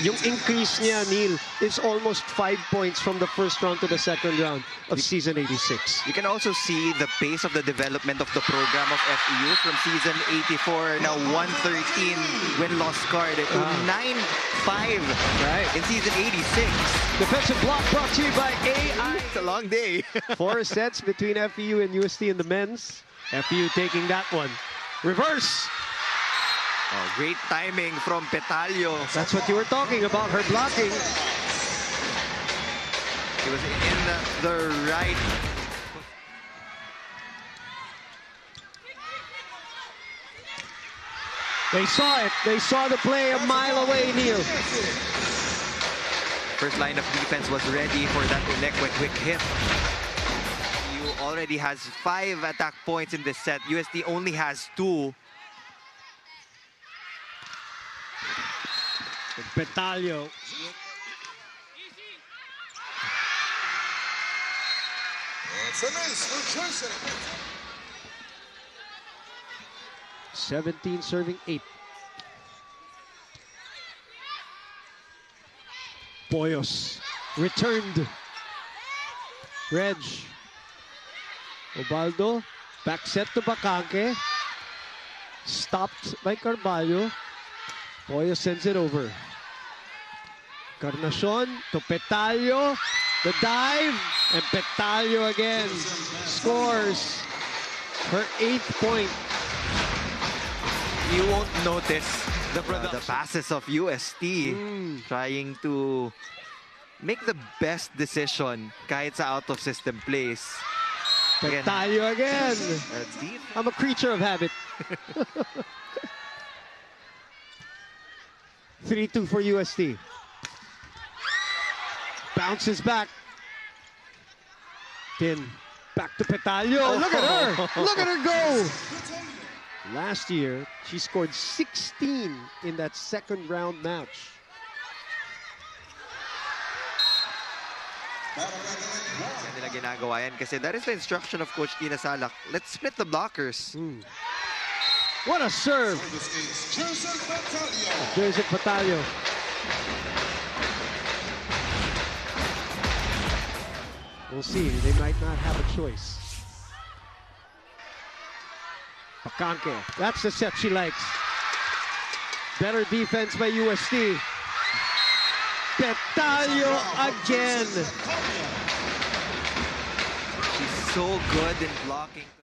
yung increase niya, Neil, is almost 5 points from the first round to the second round of season 86. You can also see the pace of the development of the program of FEU from season 84, now 113 win-loss card to 9-5 in season 86. Defensive block brought to you by AI. It's a long day. 4 sets between FEU and UST in the men's. FEU taking that one. Reverse. Oh, great timing from Petalio. That's what you were talking about, her blocking. He was in the right. They saw it. They saw the play a mile away, Neil. First line of defense was ready for that quick hit. You already has 5 attack points in this set. UST only has 2. Petalio. It's a miss for Churson. 17 serving 8. Boyos returned. Reg. Obaldo. Back set to Bacanque. Stopped by Carvalho. Boyos sends it over. Carnacion to Petalio. The dive. And Petalio again scores her 8th point. You won't notice the passes of UST trying to make the best decision kahit sa out-of-system plays. Petalio again. Deep. I'm a creature of habit. 3-2 for UST. Bounces back. Tin. Back to Petalio. Look at her. Look at her go. Last year, she scored 16 in that second round match. Kaya nila ginagawa yan kasi that is the instruction of Coach Tina Salak. Let's split the blockers. What a serve. Jersey Petalio. We'll see. They might not have a choice. Bacanque. That's the set she likes. Better defense by UST. Petalio again. She's so good in blocking.